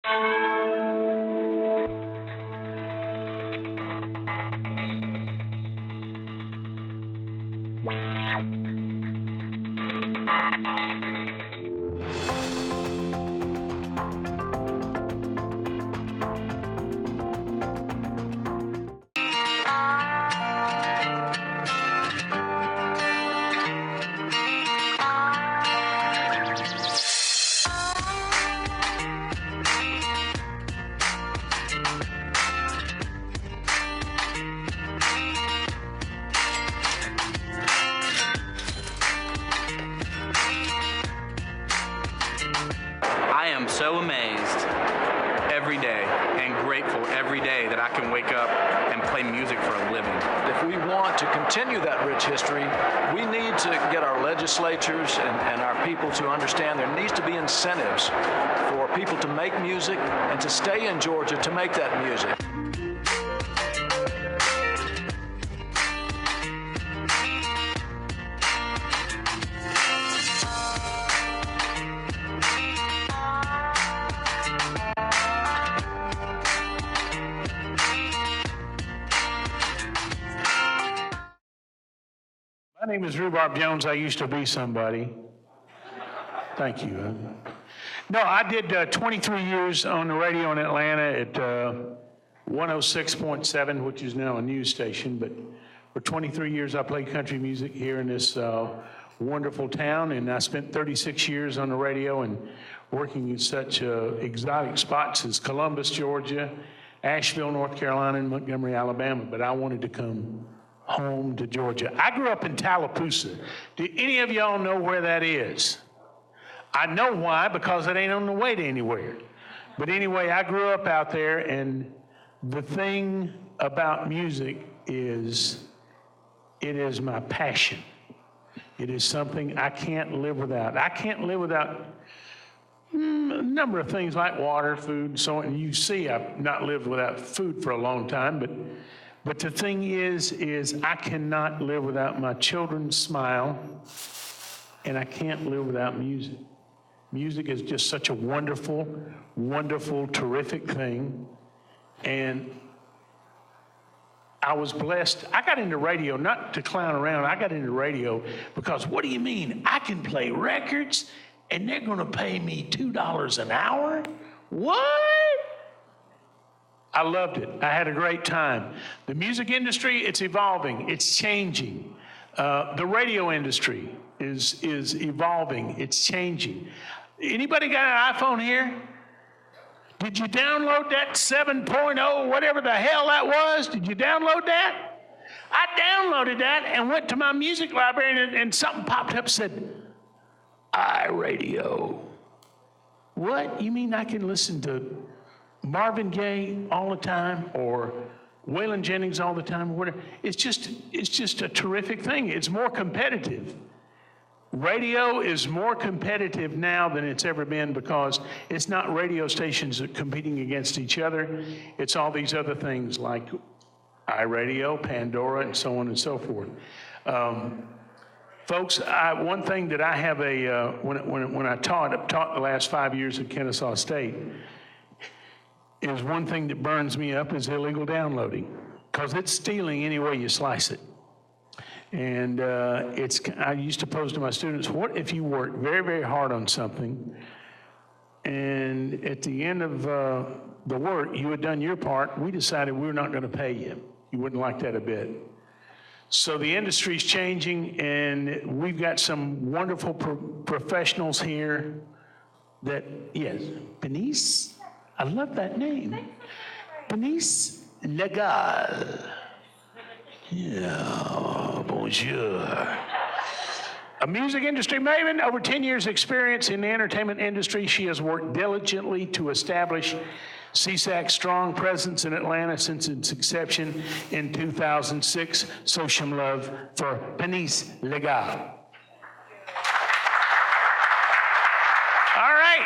I am so amazed every day and grateful every day that I can wake up and play music for a living. If we want to continue that rich history, we need to get our legislatures and our people to understand there needs to be incentives for people to make music and to stay in Georgia to make that music. My name is Rhubarb Jones. I used to be somebody. Thank you. No, I did 23 years on the radio in Atlanta at 106.7, which is now a news station. But for 23 years, I played country music here in this wonderful town. And I spent 36 years on the radio and working in such exotic spots as Columbus, Georgia, Asheville, North Carolina, and Montgomery, Alabama. But I wanted to come home to Georgia. I grew up in Tallapoosa. Do any of y'all know where that is? I know why, because it ain't on the way to anywhere. But anyway, I grew up out there, and the thing about music is it is my passion. It is something I can't live without. I can't live without a number of things like water, food, and so on. And you see I've not lived without food for a long time, but the thing is I cannot live without my children's smile, and I can't live without music. Music is just such a wonderful, wonderful, terrific thing. And I was blessed. I got into radio, not to clown around, I got into radio because what do you mean? I can play records and they're gonna pay me $2 an hour? What? I loved it. I had a great time. The music industry, it's evolving, it's changing. The radio industry is evolving, it's changing. Anybody got an iPhone here? Did you download that 7.0, whatever the hell that was? Did you download that? I downloaded that and went to my music library and something popped up and said, iRadio. What? You mean I can listen to Marvin Gaye all the time or Waylon Jennings all the time or whatever? It's just a terrific thing. It's more competitive. Radio is more competitive now than it's ever been because it's not radio stations competing against each other. It's all these other things like iRadio, Pandora, and so on and so forth. Folks, one thing that I have when I've taught the last 5 years at Kennesaw State, is one thing that burns me up is illegal downloading, because it's stealing any way you slice it. And I used to pose to my students, what if you work very, very hard on something, and at the end of the work, you had done your part, we decided we're not going to pay you. You wouldn't like that a bit. So the industry's changing, and we've got some wonderful professionals here that, yes, Benice, I love that name. Benice Legal. Yeah, bonjour. A music industry maven, over 10 years experience in the entertainment industry. She has worked diligently to establish CSAC's strong presence in Atlanta since its inception in 2006. So some love for Benice Legal. All right,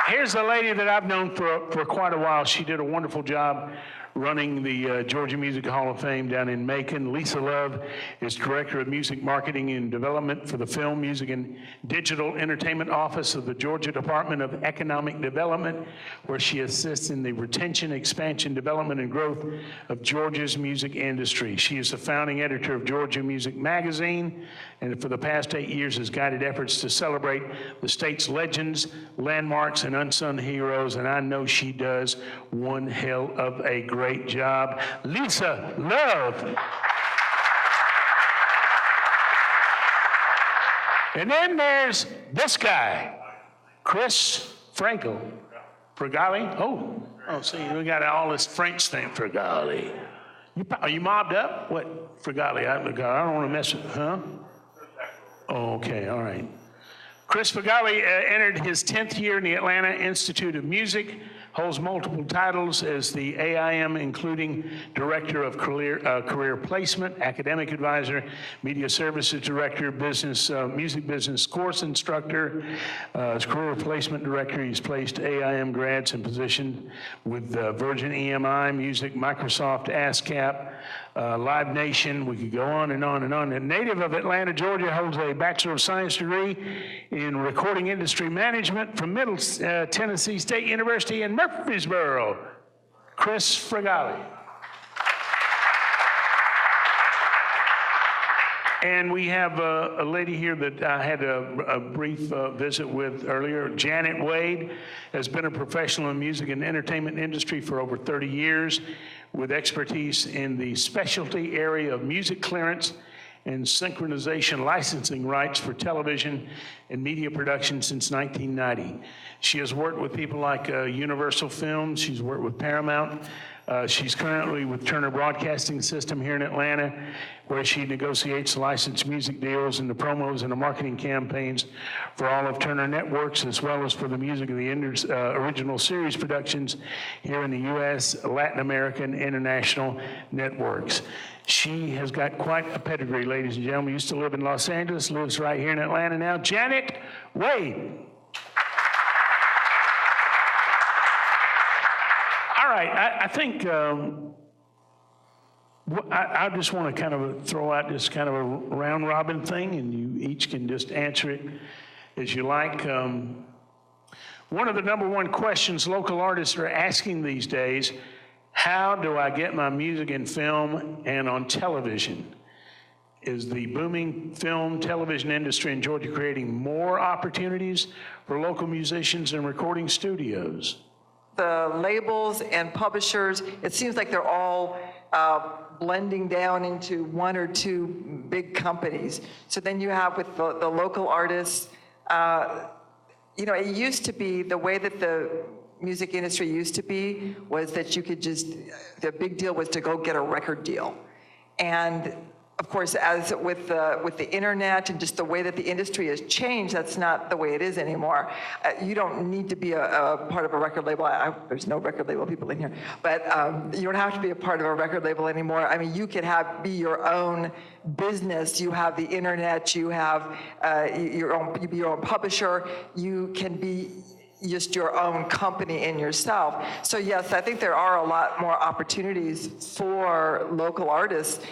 here's a lady that I've known for quite a while. She did a wonderful job running the Georgia Music Hall of Fame down in Macon. Lisa Love is Director of Music Marketing and Development for the Film, Music, and Digital Entertainment Office of the Georgia Department of Economic Development, where she assists in the retention, expansion, development, and growth of Georgia's music industry. She is the founding editor of Georgia Music Magazine, and for the past 8 years has guided efforts to celebrate the state's legends, landmarks, and unsung heroes, and I know she does one hell of a great job. Lisa Love. And then there's this guy, Chris Fregali. Oh, see, we got all this French thing, Fregali. Are you mobbed up? What, Fregali? I don't want to mess with, huh? Oh, okay, all right. Chris Fregali entered his 10th year in the Atlanta Institute of Music, holds multiple titles as the AIM, including Director of Career Placement, Academic Advisor, Media Services Director, Music Business Course Instructor, as Career Placement Director. He's placed AIM grads in position with Virgin EMI, Music, Microsoft, ASCAP, Live Nation. We could go on and on and on. A native of Atlanta, Georgia, holds a Bachelor of Science degree in Recording Industry Management from Middle Tennessee State University in Murfreesboro. Chris Fregali. And we have a lady here that I had a brief visit with earlier. Janet Wade has been a professional in music and entertainment industry for over 30 years with expertise in the specialty area of music clearance and synchronization licensing rights for television and media production since 1990. She has worked with people like Universal Films. She's worked with Paramount. She's currently with Turner Broadcasting System here in Atlanta, where she negotiates licensed music deals and the promos and the marketing campaigns for all of Turner Networks, as well as for the music of the original series productions here in the U.S., Latin American, international networks. She has got quite a pedigree, ladies and gentlemen. Used to live in Los Angeles, lives right here in Atlanta now. Janet Wade. All right, I think I just want to kind of throw out this kind of a round robin thing, and you each can just answer it as you like. One of the number one questions local artists are asking these days: how do I get my music in film and on television? Is the booming film television industry in Georgia creating more opportunities for local musicians and recording studios? The labels and publishers, it seems like they're all blending down into one or two big companies. So then you have with the local artists, it used to be the way that the music industry used to be was that you could the big deal was to go get a record deal. And of course, as with the internet and just the way that the industry has changed, that's not the way it is anymore. You don't need to be a part of a record label. There's no record label people in here, but you don't have to be a part of a record label anymore. I mean, you can be your own business. You have the internet. You have you be your own publisher. You can be just your own company in yourself. So yes, I think there are a lot more opportunities for local artists,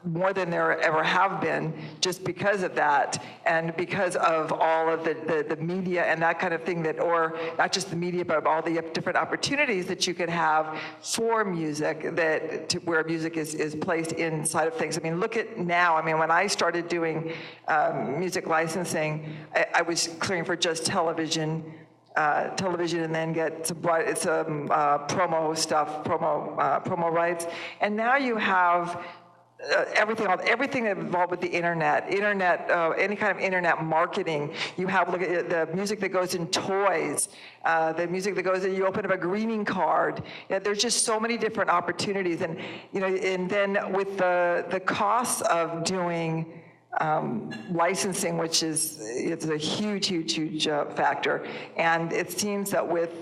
more than there ever have been, just because of that, and because of all of the media and that kind of thing, or not just the media, but all the different opportunities that you could have for music, where music is placed inside of things. I mean, look at now. I mean, when I started doing music licensing, I was clearing for just television, and then get some promo stuff, promo rights, and now you have everything involved with the internet, any kind of internet marketing. You have, look at the music that goes in toys, the music that goes in, you open up a greeting card. There's just so many different opportunities, and and then with the costs of doing licensing, which it's a huge factor, and it seems that with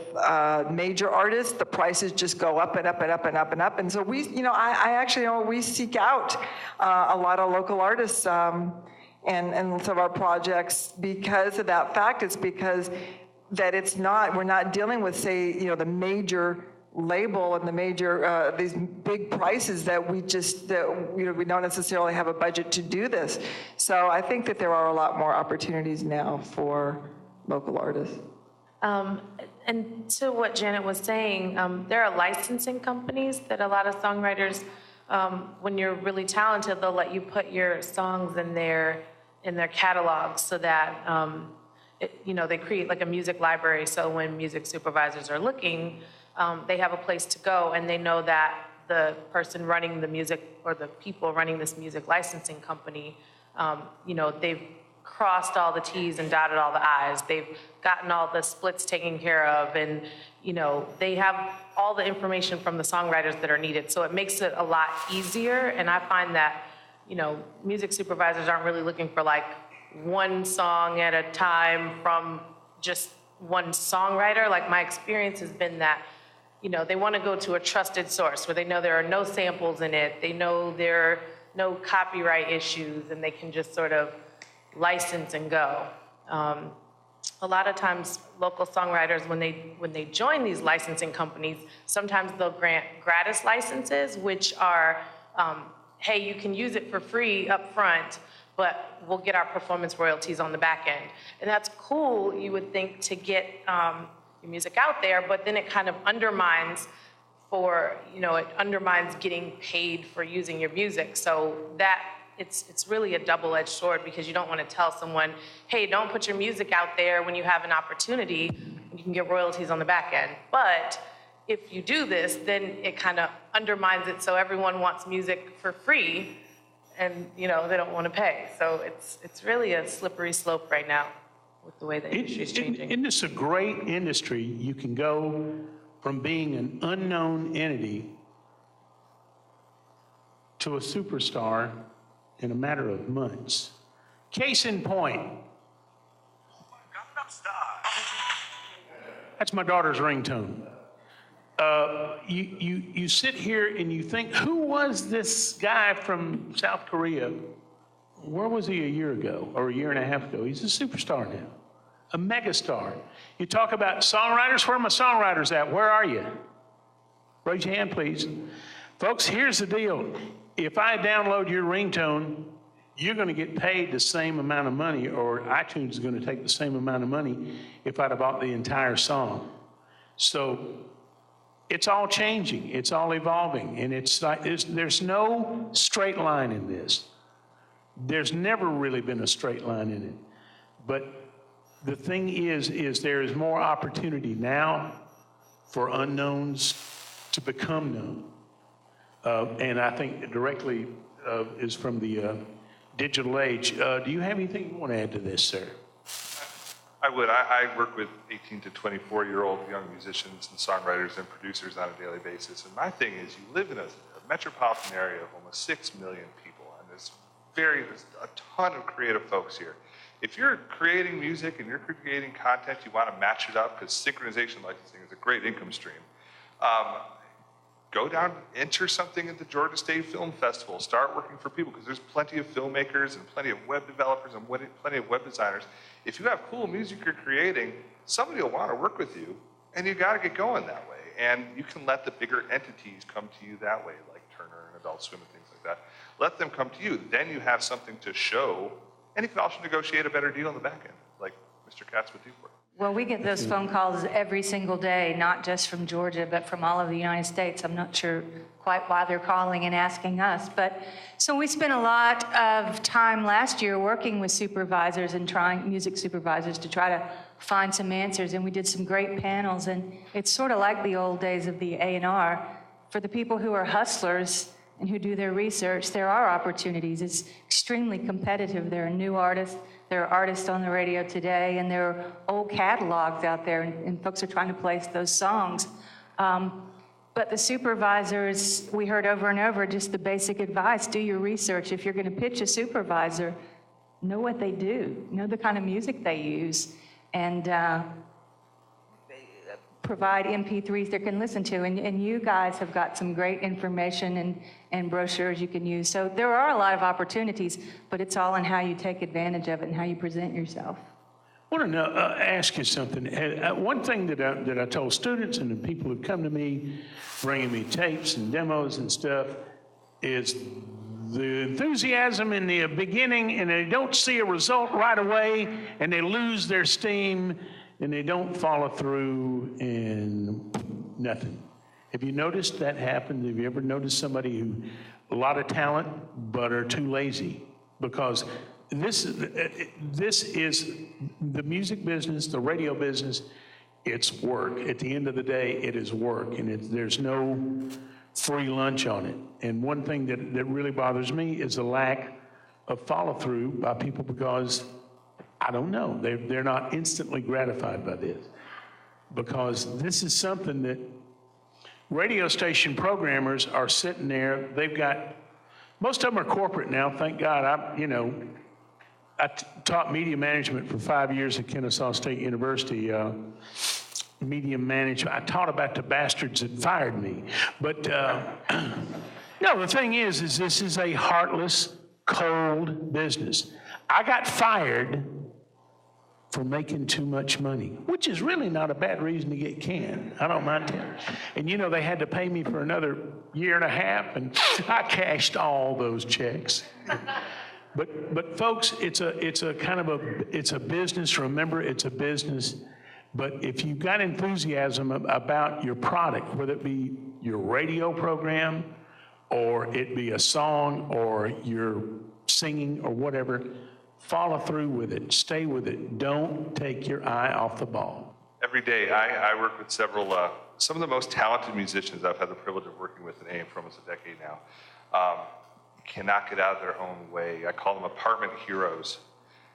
major artists, the prices just go up and up and up and up and up. And so we seek out a lot of local artists and some of our projects because of that fact. It's because that we're not dealing with, say, the major label and the major, these big prices that we just, we don't necessarily have a budget to do this. So I think that there are a lot more opportunities now for local artists. And to what Janet was saying, there are licensing companies that a lot of songwriters, when you're really talented, they'll let you put your songs in their catalogs so that, they create like a music library. So when music supervisors are looking, they have a place to go, and they know that the person running the music, or the people running this music licensing company, they've crossed all the T's and dotted all the I's. They've gotten all the splits taken care of, and they have all the information from the songwriters that are needed. So it makes it a lot easier, and I find that music supervisors aren't really looking for like one song at a time from just one songwriter. Like, my experience has been that they want to go to a trusted source where they know there are no samples in it, they know there are no copyright issues, and they can just sort of license and go. A lot of times, local songwriters, when they join these licensing companies, sometimes they'll grant gratis licenses, which are, hey, you can use it for free up front, but we'll get our performance royalties on the back end. And that's cool, you would think, to get your music out there, but then it kind of undermines it undermines getting paid for using your music. So that it's really a double-edged sword, because you don't want to tell someone, hey, don't put your music out there when you have an opportunity, you can get royalties on the back end. But if you do this, then it kind of undermines it, so everyone wants music for free, and they don't want to pay. So it's really a slippery slope right now with the way the industry is changing. Isn't this a great industry? You can go from being an unknown entity to a superstar in a matter of months. Case in point. That's my daughter's ringtone. You sit here and you think, who was this guy from South Korea? Where was he a year ago or a year and a half ago? He's a superstar now, a megastar. You talk about songwriters. Where are my songwriters at? Where are you? Raise your hand, please. Folks, here's the deal. If I download your ringtone, you're going to get paid the same amount of money, or iTunes is going to take the same amount of money if I'd have bought the entire song. So it's all changing. It's all evolving. And it's like there's no straight line in this. There's never really been a straight line in it. But the thing is there is more opportunity now for unknowns to become known. And I think it directly is from the digital age. Do you have anything you want to add to this, sir? I would. I work with 18 to 24-year-old young musicians and songwriters and producers on a daily basis. And my thing is, you live in a metropolitan area of almost 6 million people, and there's a ton of creative folks here. If you're creating music and you're creating content, you want to match it up, because synchronization licensing is a great income stream. Go down, enter something at the Georgia State Film Festival, start working for people, because there's plenty of filmmakers and plenty of web developers and plenty of web designers. If you have cool music you're creating, somebody will want to work with you, and you got to get going that way. And you can let the bigger entities come to you that way, like Turner and Adult Swim and things like that. Let them come to you. Then you have something to show, and you can also negotiate a better deal on the back end, like Mr. Katz would do for you. Well, we get those phone calls every single day, not just from Georgia, but from all of the United States. I'm not sure quite why they're calling and asking us. But so we spent a lot of time last year working with supervisors and music supervisors to try to find some answers. And we did some great panels. And it's sort of like the old days of the A&R. For the people who are hustlers and who do their research, there are opportunities. It's extremely competitive. There are new artists. There are artists on the radio today, and there are old catalogs out there, and folks are trying to place those songs. But the supervisors, we heard over and over just the basic advice: do your research. If you're going to pitch a supervisor, know what they do, know the kind of music they use, and provide MP3s they can listen to. And you guys have got some great information and brochures you can use. So there are a lot of opportunities, but it's all in how you take advantage of it and how you present yourself. I want to ask you something. One thing that I told students and the people who come to me, bringing me tapes and demos and stuff, is the enthusiasm in the beginning, and they don't see a result right away, and they lose their steam, and they don't follow through, and nothing. Have you noticed that happen? Have you ever noticed somebody who, a lot of talent, but are too lazy? Because this is the music business, the radio business, it's work. At the end of the day, it is work, and there's no free lunch on it. And one thing that really bothers me is the lack of follow-through by people because, I don't know, they're not instantly gratified by this. Because this is something that radio station programmers are sitting there, they've got, most of them are corporate now, thank God. I taught media management for 5 years at Kennesaw State University. Media management. I taught about the bastards that fired me. But no, the thing is this is a heartless, cold business. I got fired for making too much money, which is really not a bad reason to get canned. I don't mind telling you. And they had to pay me for another year and a half, and I cashed all those checks. But folks, it's a kind of it's a business. Remember, it's a business. But if you've got enthusiasm about your product, whether it be your radio program or it be a song or your singing or whatever, follow through with it. Stay with it. Don't take your eye off the ball. Every day, I work with several, some of the most talented musicians I've had the privilege of working with in AIM for almost a decade now. Cannot get out of their own way. I call them apartment heroes.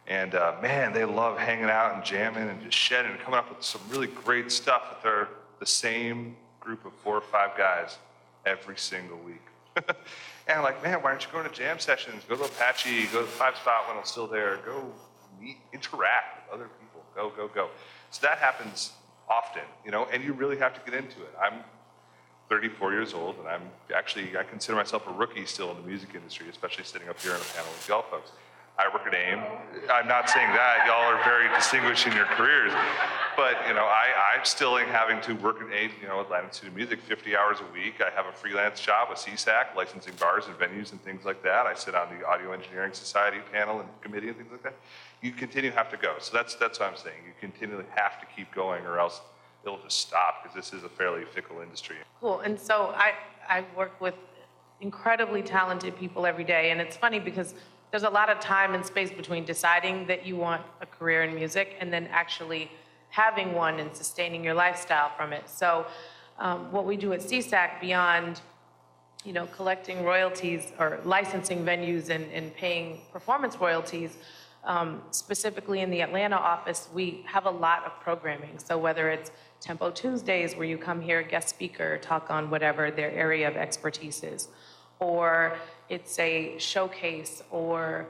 And man, they love hanging out and jamming and just shedding and coming up with some really great stuff. But they're the same group of 4 or 5 guys every single week. And I'm like, man, why aren't you going to jam sessions? Go to Apache, go to the 5 Spot when it's still there. Go meet, interact with other people. Go. So that happens often, and you really have to get into it. I'm 34 years old, and I consider myself a rookie still in the music industry, especially sitting up here on a panel with y'all folks. I work at AIM. I'm not saying that. Y'all are very distinguished in your careers. But, I'm still having to work at AIM, with Latitude Music 50 hours a week. I have a freelance job with CSAC, licensing bars and venues and things like that. I sit on the Audio Engineering Society panel and committee and things like that. You continue to have to go. So that's what I'm saying. You continually have to keep going or else it'll just stop because this is a fairly fickle industry. Cool. And so I work with incredibly talented people every day. And it's funny because there's a lot of time and space between deciding that you want a career in music and then actually having one and sustaining your lifestyle from it. So what we do at CSAC, beyond collecting royalties or licensing venues and paying performance royalties, specifically in the Atlanta office, we have a lot of programming. So whether it's Tempo Tuesdays, where you come here, guest speaker, talk on whatever their area of expertise is, or it's a showcase or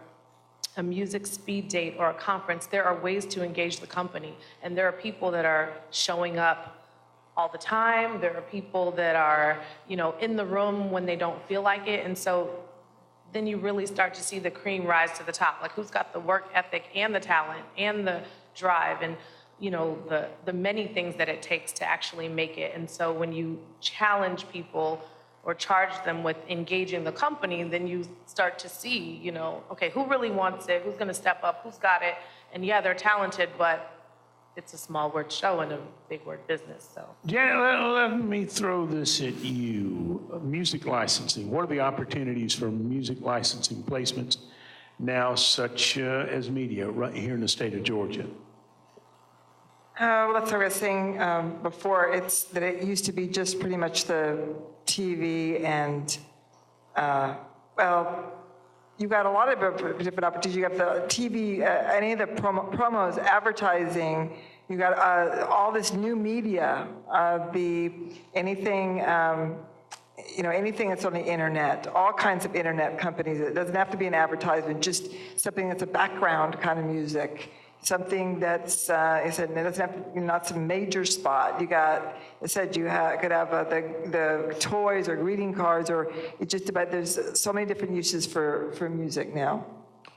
a music speed date or a conference, there are ways to engage the company. And there are people that are showing up all the time. There are people that are, in the room when they don't feel like it. And so then you really start to see the cream rise to the top. Like, who's got the work ethic and the talent and the drive and, the many things that it takes to actually make it. And so when you challenge people or charge them with engaging the company, then you start to see, okay, who really wants it? Who's gonna step up? Who's got it? And yeah, they're talented, but it's a small word show in a big word business, so. Janet, let me throw this at you. Music licensing. What are the opportunities for music licensing placements now, such as media, right here in the state of Georgia? Well, that's what I was saying before. It's that it used to be just pretty much the TV and, you've got a lot of different opportunities. You have the TV, any of the promos, advertising. You got all this new media, anything that's on the internet, all kinds of internet companies. It doesn't have to be an advertisement, just something that's a background kind of music. Something that's, it doesn't have to, not some major spot. You got, it said you could have the toys or greeting cards, or it's just about, there's so many different uses for music now.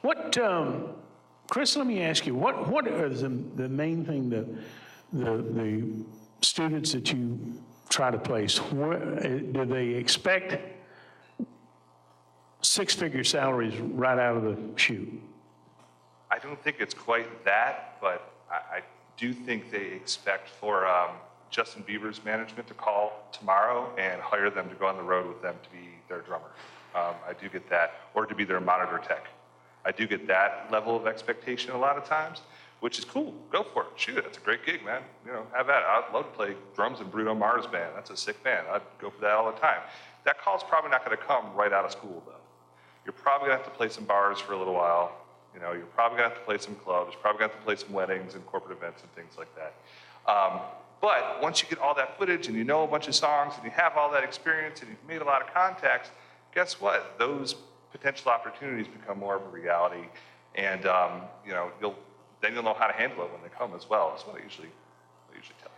What Chris, let me ask you, what are the main thing that the students that you try to place, do they expect six-figure salaries right out of the chute? I don't think it's quite that, but I do think they expect for Justin Bieber's management to call tomorrow and hire them to go on the road with them to be their drummer. I do get that, or to be their monitor tech. I do get that level of expectation a lot of times, which is cool. Go for it. Shoot, that's a great gig, man. You know, have at it. I'd love to play drums in Bruno Mars' band. That's a sick band. I'd go for that all the time. That call's probably not going to come right out of school, though. You're probably going to have to play some bars for a little while. You know, you're probably going to have to play some clubs. You're probably going to have to play some weddings and corporate events and things like that. But once you get all that footage and you know a bunch of songs and you have all that experience and you've made a lot of contacts, guess what? Those potential opportunities become more of a reality, and you know, you'll know how to handle it when they come as well. That's what I usually tell.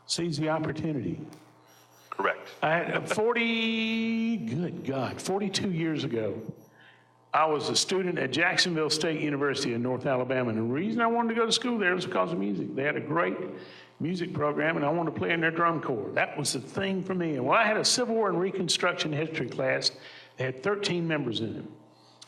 Seize the opportunity. Correct. I had 42 years ago, I was a student at Jacksonville State University in North Alabama, and the reason I wanted to go to school there was because of music. They had a great music program, and I wanted to play in their drum corps. That was the thing for me. And when I had a Civil War and Reconstruction history class, they had 13 members in it.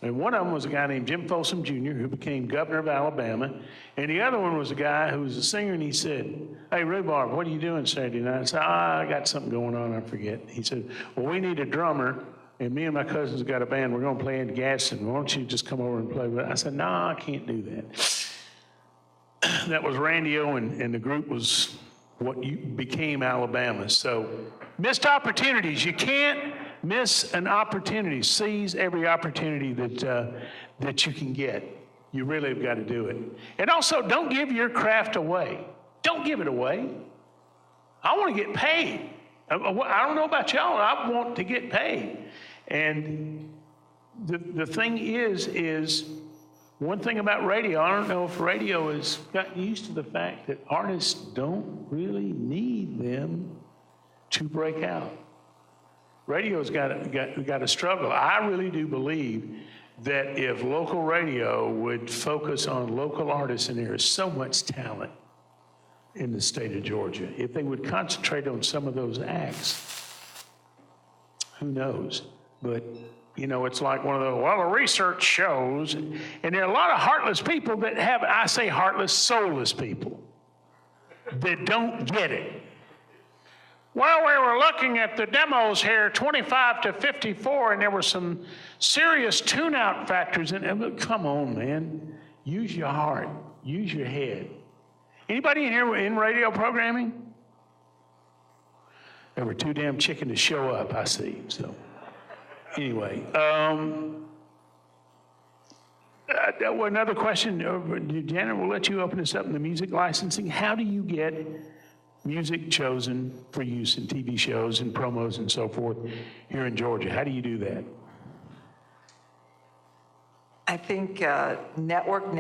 And one of them was a guy named Jim Folsom Jr., who became governor of Alabama. And the other one was a guy who was a singer, and he said, "Hey, Rhubarb, what are you doing Saturday night?" I said, I got something going on, I forget. He said, "Well, we need a drummer, and me and my cousins got a band. We're going to play in Gaston. Why don't you just come over and play with us?" I said, "No, I can't do that." That was Randy Owen, and the group was what became Alabama. So missed opportunities. You can't miss an opportunity. Seize every opportunity that you can get. You really have got to do it. And also, don't give your craft away. Don't give it away. I want to get paid. I don't know about y'all. I want to get paid. And the thing is one thing about radio, I don't know if radio has gotten used to the fact that artists don't really need them to break out. Radio's got to struggle. I really do believe that if local radio would focus on local artists, and there is so much talent in the state of Georgia, if they would concentrate on some of those acts, who knows? But, you know, it's like one of the, well, the research shows, and there are a lot of heartless people that have, I say heartless, soulless people that don't get it. Well, we were looking at the demos here, 25 to 54, and there were some serious tune-out factors in it. Come on, man. Use your heart. Use your head. Anybody in here in radio programming? They were too damn chicken to show up, I see. So, anyway. Another question. Janet, we'll let you open this up in the music licensing. How do you get music chosen for use in TV shows and promos and so forth here in Georgia? How do you do that? I think network.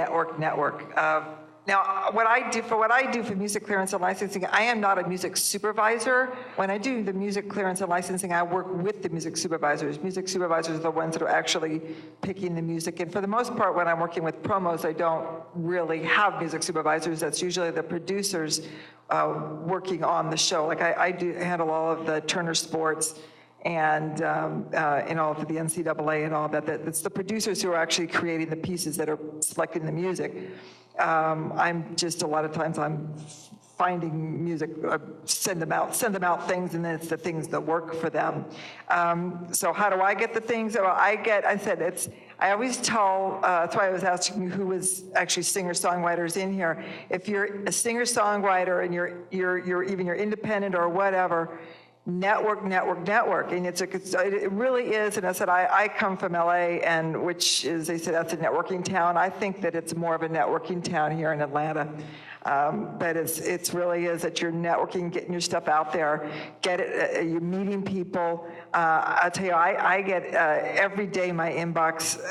Now, what I do for music clearance and licensing, I am not a music supervisor. When I do the music clearance and licensing, I work with the music supervisors. Music supervisors are the ones that are actually picking the music. And for the most part, when I'm working with promos, I don't really have music supervisors. That's usually the producers working on the show. Like I do handle all of the Turner Sports and all of the NCAA and all that. It's the producers who are actually creating the pieces that are selecting the music. I'm just, a lot of times I'm finding music, send them out things, and then it's the things that work for them. So how do I get the things? Well, I always tell, that's why I was asking you who was actually singer-songwriters in here. If you're a singer-songwriter and you're even you're independent or whatever, network, and it really is. And I said I come from LA, and which is, they said that's a networking town. I think that it's more of a networking town here in Atlanta. But it's really is that you're networking, getting your stuff out there, you're meeting people. I'll tell you, I get every day my inbox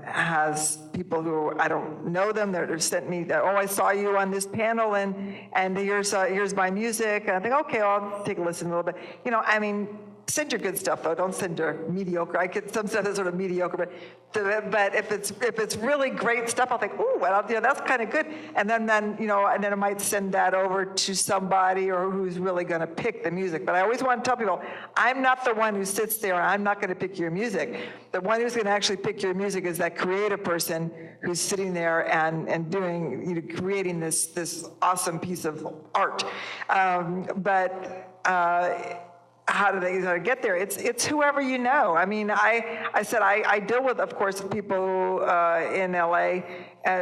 has people who I don't know them that have sent me that, oh, I saw you on this panel, and here's my music. And I think, okay, I'll take a listen a little bit. You know, I mean, Send your good stuff though. Don't send your mediocre. I get some stuff that's sort of mediocre, but if it's really great stuff, I'll think, ooh, well, yeah, that's kind of good. And then and then I might send that over to somebody or who's really going to pick the music. But I always want to tell people, I'm not the one who sits there. I'm not going to pick your music. The one who's going to actually pick your music is that creative person who's sitting there and doing, creating this awesome piece of art. How do they get there? It's whoever you know. I mean, I said I deal with, of course, people in LA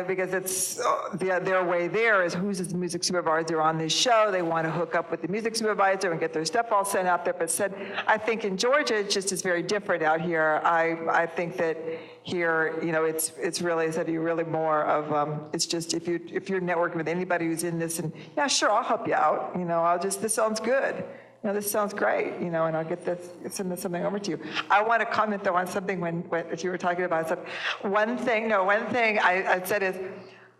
because it's their way there is who's the music supervisor on this show. They want to hook up with the music supervisor and get their stuff all sent out there. But said, I think in Georgia, it just is very different out here. I think that here, it's really, said you're really more of, it's just if you're networking with anybody who's in this, and yeah, sure, I'll help you out. This sounds good. This sounds great, and I'll send something over to you. I want to comment though on something when you were talking about stuff. One thing I said is,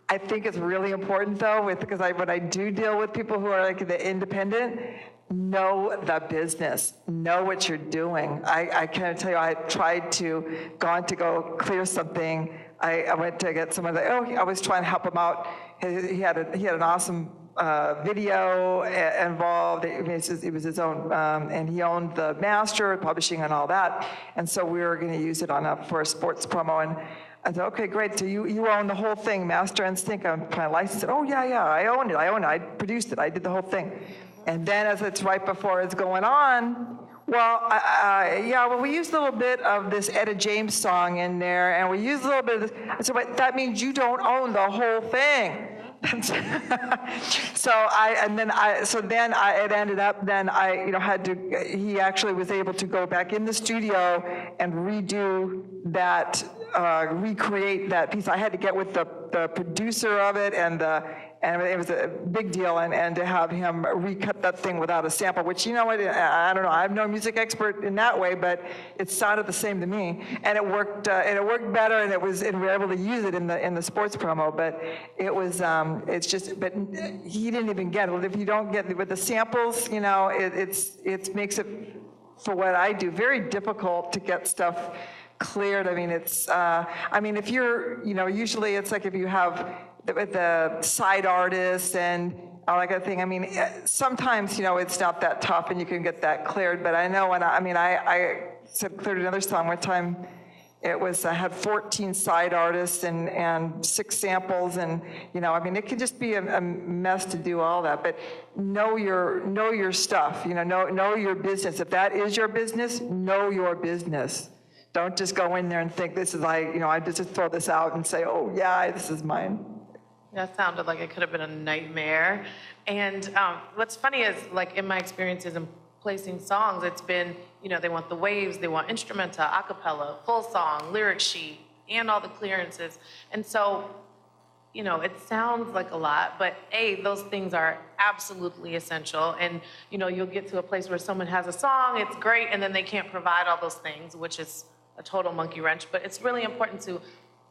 I think it's really important though, because when I do deal with people who are like the independent, know the business, know what you're doing. I can't tell you, I tried gone to go clear something. I went to get someone I was trying to help him out. He had an awesome video involved. It was his own, and he owned the master, publishing and all that. And so we were going to use it for a sports promo. And I said, okay, great. So you own the whole thing, master and sync. I'm trying to license it. Oh, yeah, I own it. I produced it. I did the whole thing. And then as it's right before it's going on, we used a little bit of this Etta James song in there, and we used a little bit of this. I said, but that means you don't own the whole thing. It ended up, he actually was able to go back in the studio and redo that, recreate that piece. I had to get with the producer of it, and it was a big deal, and to have him recut that thing without a sample, which, I don't know, I'm no music expert in that way, but it sounded the same to me, and it worked better, and we were able to use it in the sports promo, but it was, but he didn't even get it. If you don't get it with the samples, it makes it, for what I do, very difficult to get stuff cleared. I mean, if you're, usually it's like if you have the side artists and all that kind of thing. I mean, sometimes, it's not that tough and you can get that cleared, but I know when I cleared another song one time. It was, I had 14 side artists and 6 samples, and it can just be a mess to do all that. But know your stuff, know your business. If that is your business, know your business. Don't just go in there and think this is I just throw this out and say, oh yeah, this is mine. That sounded like it could have been a nightmare. And what's funny is, like, in my experiences in placing songs, it's been, they want the waves, they want instrumental, a cappella, full song, lyric sheet, and all the clearances. And so, it sounds like a lot, but those things are absolutely essential. And, you'll get to a place where someone has a song, it's great, and then they can't provide all those things, which is a total monkey wrench. But it's really important to,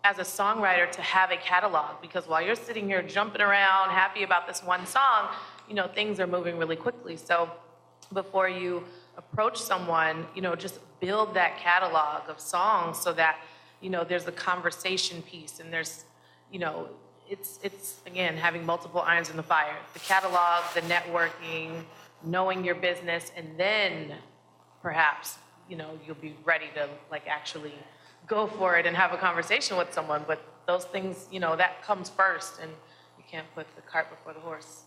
as a songwriter, to have a catalog, because while you're sitting here jumping around, happy about this one song, things are moving really quickly. So before you approach someone, just build that catalog of songs so that, there's a conversation piece, and there's, it's again, having multiple irons in the fire. The catalog, the networking, knowing your business, and then perhaps, you'll be ready to actually go for it and have a conversation with someone. But those things, that comes first, and you can't put the cart before the horse.